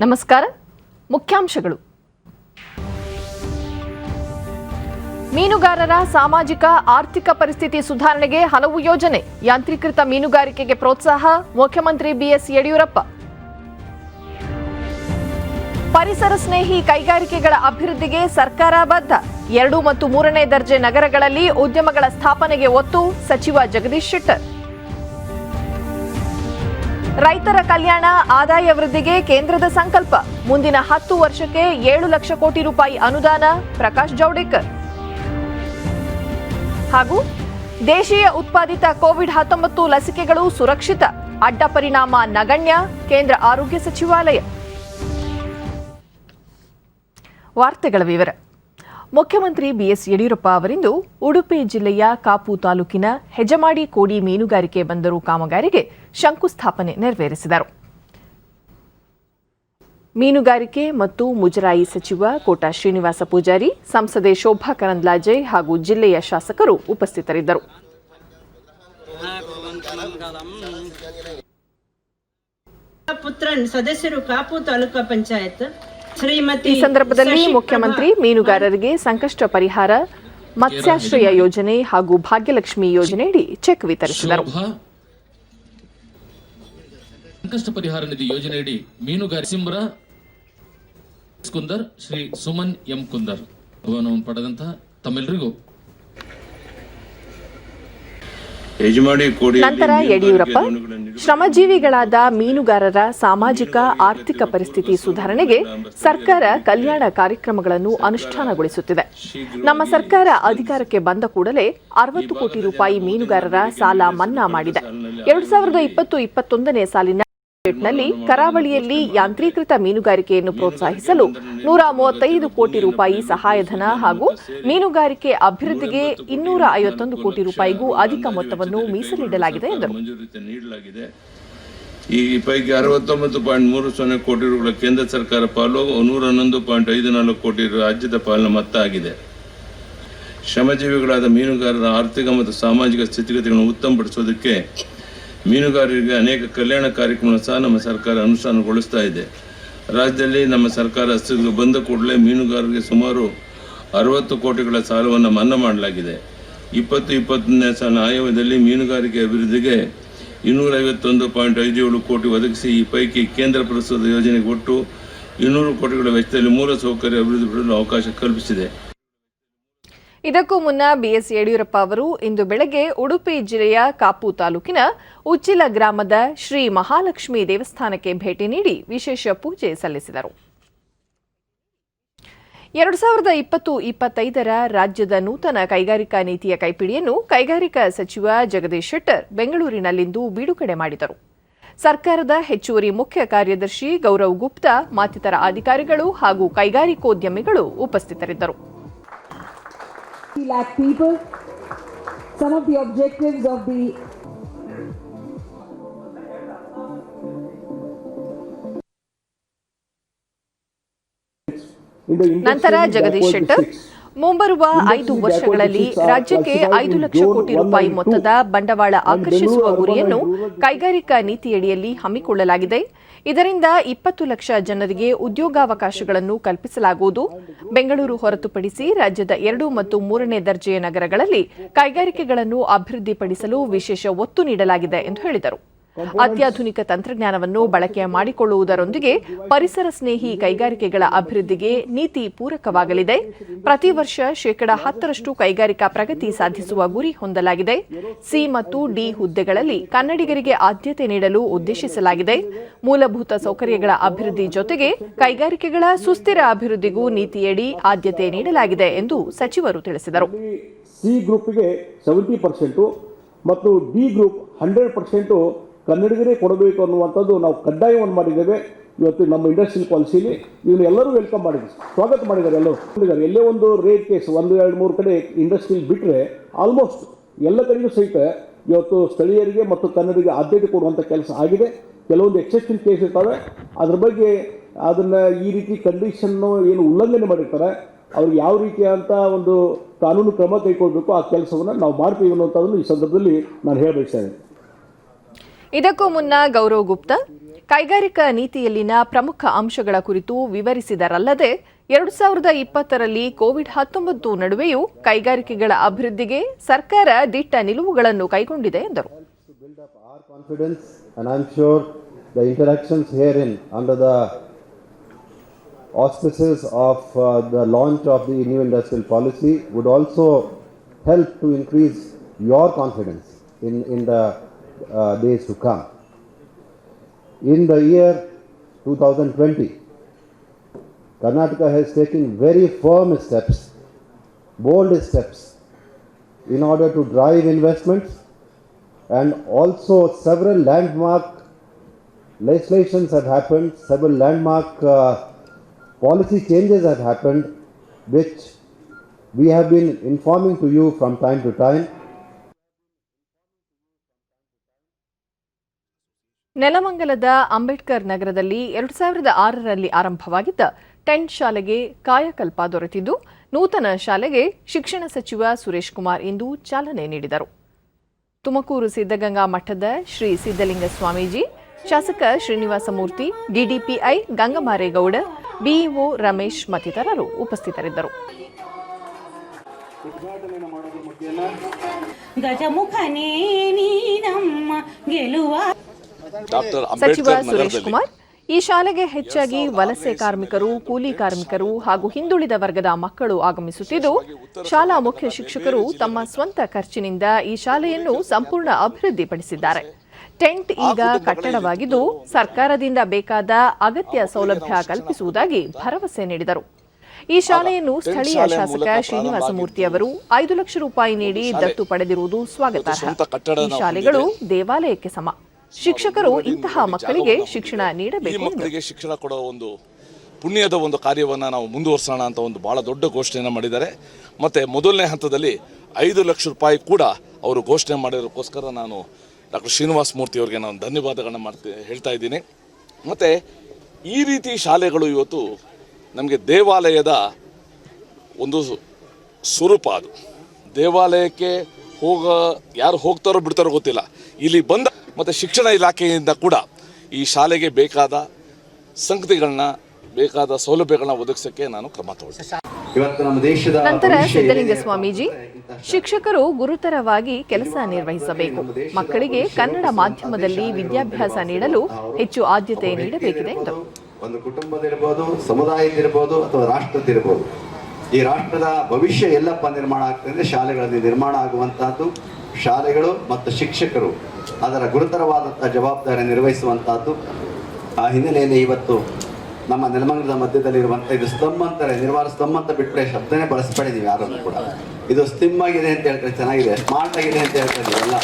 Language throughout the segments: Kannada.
ನಮಸ್ಕಾರ. ಮುಖ್ಯಾಂಶಗಳು. ಮೀನುಗಾರರ ಸಾಮಾಜಿಕ ಆರ್ಥಿಕ ಪರಿಸ್ಥಿತಿ ಸುಧಾರಣೆಗೆ ಹಲವು ಯೋಜನೆ. ಯಾಂತ್ರೀಕೃತ ಮೀನುಗಾರಿಕೆಗೆ ಪ್ರೋತ್ಸಾಹ. ಮುಖ್ಯಮಂತ್ರಿ ಬಿಎಸ್ ಯಡಿಯೂರಪ್ಪ. ಪರಿಸರ ಸ್ನೇಹಿ ಕೈಗಾರಿಕೆಗಳ ಅಭಿವೃದ್ಧಿಗೆ ಸರ್ಕಾರ ಬದ್ಧ. 2 ಮತ್ತು 3ನೇ ದರ್ಜೆ ನಗರಗಳಲ್ಲಿ ಉದ್ಯಮಗಳ ಸ್ಥಾಪನೆಗೆ ಒತ್ತು. ಸಚಿವ ಜಗದೀಶ್ ಶೆಟ್ಟರ್. ರೈತರ ಕಲ್ಯಾಣ, ಆದಾಯ ವೃದ್ಧಿಗೆ ಕೇಂದ್ರದ ಸಂಕಲ್ಪ. ಮುಂದಿನ 10 ವರ್ಷಕ್ಕೆ 7 ಲಕ್ಷ ಕೋಟಿ ರೂಪಾಯಿ ಅನುದಾನ. ಪ್ರಕಾಶ್ ಜಾವಡೇಕರ್. ಹಾಗೂ ದೇಶೀಯ ಉತ್ಪಾದಿತ ಕೋವಿಡ್-19 ಲಸಿಕೆಗಳು ಸುರಕ್ಷಿತ, ಅಡ್ಡ ಪರಿಣಾಮ ನಗಣ್ಯ. ಕೇಂದ್ರ ಆರೋಗ್ಯ ಸಚಿವಾಲಯ. ವಾರ್ತೆಗಳ ವಿವರ. ಮುಖ್ಯಮಂತ್ರಿ ಬಿಎಸ್ ಯಡಿಯೂರಪ್ಪ ಅವರಿಂದು ಉಡುಪಿ ಜಿಲ್ಲೆಯ ಕಾಪು ತಾಲೂಕಿನ ಹೆಜಮಾಡಿ ಕೋಡಿ ಮೀನುಗಾರಿಕೆ ಬಂದರು ಕಾಮಗಾರಿಗೆ ಶಂಕುಸ್ಥಾಪನೆ ನೆರವೇರಿಸಿದರು. ಮೀನುಗಾರಿಕೆ ಮತ್ತು ಮುಜರಾಯಿ ಸಚಿವ ಕೋಟಾ ಶ್ರೀನಿವಾಸ ಪೂಜಾರಿ, ಸಂಸದೆ ಶೋಭಾ ಕರಂದ್ಲಾಜೆ ಹಾಗೂ ಜಿಲ್ಲೆಯ ಶಾಸಕರು ಉಪಸ್ಥಿತರಿದ್ದರು. ಪುತ್ರನ್ ಸದಸ್ಯರು ಕಾಪು ತಾಲೂಕಾ ಪಂಚಾಯತ್. ಈ ಸಂದರ್ಭದಲ್ಲಿ ಮುಖ್ಯಮಂತ್ರಿ ಮೀನುಗಾರರಿಗೆ ಸಂಕಷ್ಟ ಪರಿಹಾರ, ಮತ್ಸ್ಯಾಶ್ರಯ ಯೋಜನೆ ಹಾಗೂ ಭಾಗ್ಯಲಕ್ಷ್ಮಿ ಯೋಜನೆಯಡಿ ಚೆಕ್ ವಿತರಿಸಿದರು. ಸಂಕಷ್ಟ ಪರಿಹಾರ ನಿಧಿ ಯೋಜನೆಯಡಿ ಮೀನುಗಾರ ಸಿಂಬ್ರ ಕುಂದರ್, ಶ್ರೀ ಸುಮನ್ ಎಂ ಕುಂದರ್ ಬಹುಮಾನವನ್ನು ಪಡೆದಂತಹ ತಮ್ಮೆಲ್ಲರಿಗೂ. ನಂತರ ಯಡಿಯೂರಪ್ಪ ಶ್ರಮಜೀವಿಗಳಾದ ಮೀನುಗಾರರ ಸಾಮಾಜಿಕ ಆರ್ಥಿಕ ಪರಿಸ್ಥಿತಿ ಸುಧಾರಣೆಗೆ ಸರ್ಕಾರ ಕಲ್ಯಾಣ ಕಾರ್ಯಕ್ರಮಗಳನ್ನು ಅನುಷ್ಠಾನಗೊಳಿಸುತ್ತಿದೆ. ನಮ್ಮ ಸರ್ಕಾರ ಅಧಿಕಾರಕ್ಕೆ ಬಂದ ಕೂಡಲೇ 60 ಕೋಟಿ ರೂಪಾಯಿ ಮೀನುಗಾರರ ಸಾಲ ಮನ್ನಾ ಮಾಡಿದೆ. 2020-21ನೇ ಸಾಲಿನ ಬಜೆಟ್ನಲ್ಲಿ ಕರಾವಳಿಯಲ್ಲಿ ಯಾಂತ್ರೀಕೃತ ಮೀನುಗಾರಿಕೆಯನ್ನು ಪ್ರೋತ್ಸಾಹಿಸಲು 135 ಕೋಟಿ ರೂಪಾಯಿ ಸಹಾಯಧನ ಹಾಗೂ ಮೀನುಗಾರಿಕೆ ಅಭಿವೃದ್ಧಿಗೆ 251 ಕೋಟಿ ರೂಪಾಯಿಗೂ ಅಧಿಕ ಮೊತ್ತವನ್ನು ಮೀಸಲಿಡಲಾಗಿದೆ ಎಂದರು. ಈ ಪೈಕಿ 69.30 ಕೋಟಿ ರೂಪಾಯಿ ಕೇಂದ್ರ ಸರ್ಕಾರ ಪಾಲು, 111.54 ಕೋಟಿ ರಾಜ್ಯದ ಪಾಲಿನ ಮೊತ್ತ ಆಗಿದೆ. ಶ್ರಮಜೀವಿಗಳಾದ ಮೀನುಗಾರರ ಆರ್ಥಿಕ ಮತ್ತು ಸಾಮಾಜಿಕ ಸ್ಥಿತಿಗತಿಗಳನ್ನು ಉತ್ತಮಪಡಿಸುವುದಕ್ಕೆ ಮೀನುಗಾರರಿಗೆ ಅನೇಕ ಕಲ್ಯಾಣ ಕಾರ್ಯಕ್ರಮಗಳನ್ನು ಸಹ ನಮ್ಮ ಸರ್ಕಾರ ಅನುಷ್ಠಾನಗೊಳಿಸ್ತಾ ಇದೆ. ರಾಜ್ಯದಲ್ಲಿ ನಮ್ಮ ಸರ್ಕಾರ ಅಸ್ತಿತ್ವಕ್ಕೆ ಬಂದ ಕೂಡಲೇ ಮೀನುಗಾರರಿಗೆ ಸುಮಾರು 60 ಕೋಟಿಗಳ ಸಾಲವನ್ನು ಮನ್ನಾ ಮಾಡಲಾಗಿದೆ. 2021ನೇ ಸಾಲಿನ ಆಯವ್ಯಯದಲ್ಲಿ ಮೀನುಗಾರಿಕೆ ಅಭಿವೃದ್ಧಿಗೆ 251.57 ಕೋಟಿ ಒದಗಿಸಿ, ಈ ಪೈಕಿ ಕೇಂದ್ರ ಪ್ರಸ್ತುತ ಯೋಜನೆಗೆ ಒಟ್ಟು 200 ಕೋಟಿಗಳ ವೆಚ್ಚದಲ್ಲಿ ಮೂಲಸೌಕರ್ಯ ಅಭಿವೃದ್ಧಿಪಡಿಸಲು ಅವಕಾಶ ಕಲ್ಪಿಸಿದೆ. ಇದಕ್ಕೂ ಮುನ್ನ ಬಿಎಸ್ ಯಡಿಯೂರಪ್ಪ ಅವರು ಇಂದು ಬೆಳಗ್ಗೆ ಉಡುಪಿ ಜಿಲ್ಲೆಯ ಕಾಪು ತಾಲೂಕಿನ ಉಚ್ಚಿಲ ಗ್ರಾಮದ ಶ್ರೀ ಮಹಾಲಕ್ಷ್ಮಿ ದೇವಸ್ಥಾನಕ್ಕೆ ಭೇಟಿ ನೀಡಿ ವಿಶೇಷ ಪೂಜೆ ಸಲ್ಲಿಸಿದರು. 2020-25ರ ರಾಜ್ಯದ ನೂತನ ಕೈಗಾರಿಕಾ ನೀತಿಯ ಕೈಪಿಡಿಯನ್ನು ಕೈಗಾರಿಕಾ ಸಚಿವ ಜಗದೀಶ್ ಶೆಟ್ಟರ್ ಬೆಂಗಳೂರಿನಲ್ಲಿಂದು ಬಿಡುಗಡೆ ಮಾಡಿದರು. ಸರ್ಕಾರದ ಹೆಚ್ಚುವರಿ ಮುಖ್ಯ ಕಾರ್ಯದರ್ಶಿ ಗೌರವ್ ಗುಪ್ತಾ ಮತ್ತಿತರ ಅಧಿಕಾರಿಗಳು ಹಾಗೂ ಕೈಗಾರಿಕೋದ್ಯಮಿಗಳು ಉಪಸ್ಥಿತರಿದ್ದರು. lakh people. Some of the objectives of the ನಂತರ ಜಗದೀಶ್ ಶೆಟ್ಟರ್ ಮುಂಬರುವ 5 ವರ್ಷಗಳಲ್ಲಿ ರಾಜ್ಯಕ್ಕೆ 5 ಲಕ್ಷ ಕೋಟಿ ರೂಪಾಯಿ ಮೊತ್ತದ ಬಂಡವಾಳ ಆಕರ್ಷಿಸುವ ಗುರಿಯನ್ನು ಕೈಗಾರಿಕಾ ನೀತಿಯಡಿಯಲ್ಲಿ ಹಮ್ಮಿಕೊಳ್ಳಲಾಗಿದೆ. ಇದರಿಂದ 20 ಲಕ್ಷ ಜನರಿಗೆ ಉದ್ಯೋಗಾವಕಾಶಗಳನ್ನು ಕಲ್ಪಿಸಲಾಗುವುದು. ಬೆಂಗಳೂರು ಹೊರತುಪಡಿಸಿ ರಾಜ್ಯದ 2 ಮತ್ತು 3ನೇ ದರ್ಜೆಯ ನಗರಗಳಲ್ಲಿ ಕೈಗಾರಿಕೆಗಳನ್ನು ಅಭಿವೃದ್ಧಿಪಡಿಸಲು ವಿಶೇಷ ಒತ್ತು ನೀಡಲಾಗಿದೆ ಎಂದು ಹೇಳಿದರು. ಅತ್ಯಾಧುನಿಕ ತಂತ್ರಜ್ಞಾನವನ್ನು ಬಳಕೆ ಮಾಡಿಕೊಳ್ಳುವುದರೊಂದಿಗೆ ಪರಿಸರ ಸ್ನೇಹಿ ಕೈಗಾರಿಕೆಗಳ ಅಭಿವೃದ್ಧಿಗೆ ನೀತಿ ಪೂರಕವಾಗಲಿದೆ. ಪ್ರತಿ ವರ್ಷ 10% ಕೈಗಾರಿಕಾ ಪ್ರಗತಿ ಸಾಧಿಸುವ ಗುರಿ ಹೊಂದಲಾಗಿದೆ. ಸಿ ಮತ್ತು ಡಿ ಹುದ್ದೆಗಳಲ್ಲಿ ಕನ್ನಡಿಗರಿಗೆ ಆದ್ಯತೆ ನೀಡಲು ಉದ್ದೇಶಿಸಲಾಗಿದೆ. ಮೂಲಭೂತ ಸೌಕರ್ಯಗಳ ಅಭಿವೃದ್ಧಿ ಜೊತೆಗೆ ಕೈಗಾರಿಕೆಗಳ ಸುಸ್ಥಿರ ಅಭಿವೃದ್ಧಿಗೂ ನೀತಿಯಡಿ ಆದ್ಯತೆ ನೀಡಲಾಗಿದೆ ಎಂದು ಸಚಿವರು ತಿಳಿಸಿದರು. ಸಿ ಗ್ರೂಪ್ಗೆ 70% ಮತ್ತು ಡಿ ಗ್ರೂಪ್ 100% ಕನ್ನಡಿಗರೇ ಕೊಡಬೇಕು ಅನ್ನುವಂಥದ್ದು ನಾವು ಕಡ್ಡಾಯವನ್ನು ಮಾಡಿದ್ದೇವೆ. ಇವತ್ತು ನಮ್ಮ ಇಂಡಸ್ಟ್ರಿಯಲ್ ಪಾಲಿಸಿಲಿ ಇವನು ಎಲ್ಲರೂ ವೆಲ್ಕಮ್ ಮಾಡಿದ್ದಾರೆ, ಸ್ವಾಗತ ಮಾಡಿದ್ದಾರೆ. ಎಲ್ಲರೂ ಎಲ್ಲೇ ಒಂದು ರೇಟ್ ಕೇಸ್ 1, 2, 3 ಕಡೆ ಇಂಡಸ್ಟ್ರಿಯಲ್ ಬಿಟ್ಟರೆ ಆಲ್ಮೋಸ್ಟ್ ಎಲ್ಲ ಕಡೆಗೂ ಸಹಿತ ಇವತ್ತು ಸ್ಥಳೀಯರಿಗೆ ಮತ್ತು ಕನ್ನಡಿಗರಿಗೆ ಆದ್ಯತೆ ಕೊಡುವಂಥ ಕೆಲಸ ಆಗಿದೆ. ಕೆಲವೊಂದು ಎಕ್ಸೆಪ್ಷನ್ ಕೇಸ್ ಇರ್ತವೆ, ಅದ್ರ ಬಗ್ಗೆ ಅದನ್ನು ಈ ರೀತಿ ಕಂಡೀಷನ್ನು ಏನು ಉಲ್ಲಂಘನೆ ಮಾಡಿರ್ತಾರೆ ಅವ್ರಿಗೆ ಯಾವ ರೀತಿಯಾದಂಥ ಒಂದು ಕಾನೂನು ಕ್ರಮ ಕೈಗೊಳ್ಳಬೇಕು ಆ ಕೆಲಸವನ್ನು ನಾವು ಮಾಡ್ತೀವಿ ಅನ್ನುವಂಥದ್ದನ್ನು ಈ ಸಂದರ್ಭದಲ್ಲಿ ನಾನು ಹೇಳಬಯಸ್ತೇನೆ. ಇದಕ್ಕೂ ಮುನ್ನ ಗೌರವ್ ಗುಪ್ತಾ ಕೈಗಾರಿಕಾ ನೀತಿಯಲ್ಲಿನ ಪ್ರಮುಖ ಅಂಶಗಳ ಕುರಿತು ವಿವರಿಸಿದರಲ್ಲದೆ 2020ರಲ್ಲಿ ಕೋವಿಡ್-19 ನಡುವೆಯೂ ಕೈಗಾರಿಕೆಗಳ ಅಭಿವೃದ್ಧಿಗೆ ಸರ್ಕಾರ ದಿಟ್ಟ ನಿಲುವುಗಳನ್ನು ಕೈಗೊಂಡಿದೆ ಎಂದರು. And I'm sure the interactions herein under the auspices of the launch of the new industrial policy would also help to increase your confidence in the days to come. In the year 2020, Karnataka has taken very firm steps, bold steps in order to drive investments, and also several landmark legislations have happened, several landmark policy changes have happened, which we have been informing to you from time to time. ನೆಲಮಂಗಲದ Ambedkar ನಗರದಲ್ಲಿ 2006ರಲ್ಲಿ ಆರಂಭವಾಗಿದ್ದ ಟೆಂಟ್ ಶಾಲೆಗೆ ಕಾಯಕಲ್ಪ ದೊರೆತಿದ್ದು, ನೂತನ ಶಾಲೆಗೆ ಶಿಕ್ಷಣ ಸಚಿವ ಸುರೇಶ್ ಕುಮಾರ್ ಇಂದು ಚಾಲನೆ ನೀಡಿದರು. ತುಮಕೂರು ಸಿದ್ದಗಂಗಾ ಮಠದ ಶ್ರೀ ಸಿದ್ದಲಿಂಗ ಸ್ವಾಮೀಜಿ, ಶಾಸಕ ಶ್ರೀನಿವಾಸಮೂರ್ತಿ, ಡಿಡಿಪಿಐ ಗಂಗಮಾರೇಗೌಡ, ಬಿಇಒ ರಮೇಶ್ ಮತ್ತಿತರರು ಉಪಸ್ಥಿತರಿದ್ದರು. ಸಚಿವ ಸುರೇಶ್ ಕುಮಾರ್ ಈ ಶಾಲೆಗೆ ಹೆಚ್ಚಾಗಿ ವಲಸೆ ಕಾರ್ಮಿಕರು, ಕೂಲಿ ಕಾರ್ಮಿಕರು ಹಾಗೂ ಹಿಂದುಳಿದ ವರ್ಗದ ಮಕ್ಕಳು ಆಗಮಿಸುತ್ತಿದ್ದು, ಶಾಲಾ ಮುಖ್ಯ ಶಿಕ್ಷಕರು ತಮ್ಮ ಸ್ವಂತ ಖರ್ಚಿನಿಂದ ಈ ಶಾಲೆಯನ್ನು ಸಂಪೂರ್ಣ ಅಭಿವೃದ್ಧಿಪಡಿಸಿದ್ದಾರೆ. ಟೆಂಟ್ ಈಗ ಕಟ್ಟಡವಾಗಿದ್ದು, ಸರ್ಕಾರದಿಂದ ಬೇಕಾದ ಅಗತ್ಯ ಸೌಲಭ್ಯ ಕಲ್ಪಿಸುವುದಾಗಿ ಭರವಸೆ ನೀಡಿದರು. ಈ ಶಾಲೆಯನ್ನು ಸ್ಥಳೀಯ ಶಾಸಕ ಶ್ರೀನಿವಾಸಮೂರ್ತಿ ಅವರು 5 ಲಕ್ಷ ರೂಪಾಯಿ ನೀಡಿ ದತ್ತು ಪಡೆದಿರುವುದು ಸ್ವಾಗತಾರ್ಹ. ಈ ಶಾಲೆಗಳು ದೇವಾಲಯಕ್ಕೆ ಸಮ. ಶಿಕ್ಷಕರು ಇಂತಹ ಮಕ್ಕಳಿಗೆ ಶಿಕ್ಷಣ ನೀಡಬೇಕು. ಮಕ್ಕಳಿಗೆ ಶಿಕ್ಷಣ ಕೊಡೋ ಒಂದು ಪುಣ್ಯದ ಒಂದು ಕಾರ್ಯವನ್ನು ನಾವು ಮುಂದುವರಿಸೋಣ ಅಂತ ಒಂದು ಬಹಳ ದೊಡ್ಡ ಘೋಷಣೆಯನ್ನು ಮಾಡಿದ್ದಾರೆ. ಮತ್ತು ಮೊದಲನೇ ಹಂತದಲ್ಲಿ 5 ಲಕ್ಷ ರೂಪಾಯಿ ಕೂಡ ಅವರು ಘೋಷಣೆ ಮಾಡಿರೋಕ್ಕೋಸ್ಕರ ನಾನು ಡಾಕ್ಟರ್ ಶ್ರೀನಿವಾಸ ಮೂರ್ತಿ ಅವರಿಗೆ ನಾನು ಧನ್ಯವಾದಗಳನ್ನು ಹೇಳ್ತಾ ಇದ್ದೀನಿ. ಮತ್ತು ಈ ರೀತಿ ಶಾಲೆಗಳು ಇವತ್ತು ನಮಗೆ ದೇವಾಲಯದ ಒಂದು ಸ್ವರೂಪ. ಅದು ದೇವಾಲಯಕ್ಕೆ ಯಾರು ಹೋಗ್ತಾರೋ ಬಿಡ್ತಾರೋ ಗೊತ್ತಿಲ್ಲ, ಇಲ್ಲಿ ಬಂದ ಮತ್ತು ಶಿಕ್ಷಣ ಇಲಾಖೆಯಿಂದ ಕೂಡ ಈ ಶಾಲೆಗೆ ಬೇಕಾದ ಸಂಗತಿಗಳನ್ನ, ಬೇಕಾದ ಸೌಲಭ್ಯಗಳನ್ನ ಒದಗಿಸೋಕ್ಕೆ ನಾನು ಕ್ರಮ ತಗೊಳ್ತೀನಿ. ನಂತರ ಸಿದ್ದಲಿಂಗ ಸ್ವಾಮೀಜಿ, ಶಿಕ್ಷಕರು ಗುರುತರವಾಗಿ ಕೆಲಸ ನಿರ್ವಹಿಸಬೇಕು. ಮಕ್ಕಳಿಗೆ ಕನ್ನಡ ಮಾಧ್ಯಮದಲ್ಲಿ ವಿದ್ಯಾಭ್ಯಾಸ ನೀಡಲು ಹೆಚ್ಚು ಆದ್ಯತೆ ನೀಡಬೇಕಿದೆ ಎಂದರು. ಒಂದು ಕುಟುಂಬದಿರ್ಬೋದು, ಸಮುದಾಯದಿರ್ಬೋದು ಅಥವಾ ರಾಷ್ಟ್ರದಿರ್ಬೋದು, ಈ ರಾಷ್ಟ್ರದ ಭವಿಷ್ಯ ಎಲ್ಲಪ್ಪ ನಿರ್ಮಾಣ ಆಗ್ತದೆ ಶಾಲೆಗಳಲ್ಲಿ ನಿರ್ಮಾಣ ಆಗುವಂತಹದ್ದು. ಶಾಲೆಗಳು ಮತ್ತು ಶಿಕ್ಷಕರು ಅದರ ಗುರುತರವಾದಂಥ ಜವಾಬ್ದಾರಿ ನಿರ್ವಹಿಸುವಂತಹದ್ದು. ಆ ಹಿನ್ನೆಲೆಯಲ್ಲಿ ಇವತ್ತು ನಮ್ಮ ನೆಲಮಂಗಲದ ಮಧ್ಯದಲ್ಲಿರುವಂಥ ಇದು ಸ್ತಂಭ ಅಂತಾರೆ, ನಿರ್ಮಾಣ ಸ್ತಂಭ ಅಂತ ಬಿಟ್ಟರೆ ಶಬ್ದನೇ ಬಳಸ್ಪಡಿದ್ದೀವಿ ಯಾರನ್ನು ಕೂಡ. ಇದು ಸ್ಟಿಮ್ ಆಗಿದೆ ಅಂತ ಹೇಳ್ತಾರೆ, ಚೆನ್ನಾಗಿದೆ, ಸ್ಮಾರ್ಟ್ ಆಗಿದೆ ಅಂತ ಹೇಳ್ತಾರೆ. ಎಲ್ಲ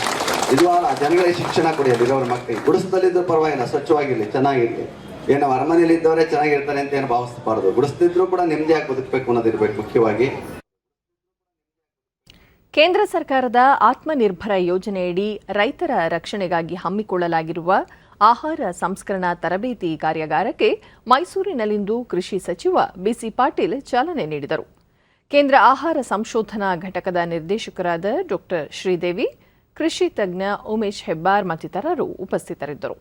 ಇದು ಜನಗಳಿಗೆ ಶಿಕ್ಷಣ ಕೊಡಿ, ಅಲ್ಲಿರೋರ ಮಕ್ಕಳಿಗೆ. ಗುಡಿಸದಲ್ಲಿದ್ದರೂ ಪರವಾಗಿಲ್ಲ, ಸ್ವಚ್ಛವಾಗಿರಲಿ, ಚೆನ್ನಾಗಿರಲಿ. ಏನೋ ಅರಮನೆಯಲ್ಲಿ ಇದ್ದವರೇ ಚೆನ್ನಾಗಿರ್ತಾರೆ ಅಂತ ಏನು ಭಾವಿಸಬಾರ್ದು. ಗುಡಿಸ್ತಿದ್ರು ಕೂಡ ನೆಮ್ಮದಿಯಾಗಿ ಬದುಕಬೇಕು ಅನ್ನೋದಿರ್ಬೇಕು ಮುಖ್ಯವಾಗಿ. ಕೇಂದ್ರ ಸರ್ಕಾರದ ಆತ್ಮನಿರ್ಭರ ಯೋಜನೆಯಡಿ ರೈತರ ರಕ್ಷಣೆಗಾಗಿ ಹಮ್ಮಿಕೊಳ್ಳಲಾಗಿರುವ ಆಹಾರ ಸಂಸ್ಕರಣಾ ತರಬೇತಿ ಕಾರ್ಯಾಗಾರಕ್ಕೆ ಮೈಸೂರಿನಲ್ಲಿಂದು ಕೃಷಿ ಸಚಿವ ಬಿಸಿ ಪಾಟೀಲ್ ಚಾಲನೆ ನೀಡಿದರು. ಕೇಂದ್ರ ಆಹಾರ ಸಂಶೋಧನಾ ಘಟಕದ ನಿರ್ದೇಶಕರಾದ ಡಾ ಶ್ರೀದೇವಿ, ಕೃಷಿ ತಜ್ಞ ಉಮೇಶ್ ಹೆಬ್ಬಾರ್ ಮತ್ತಿತರರು ಉಪಸ್ಥಿತರಿದ್ದರು.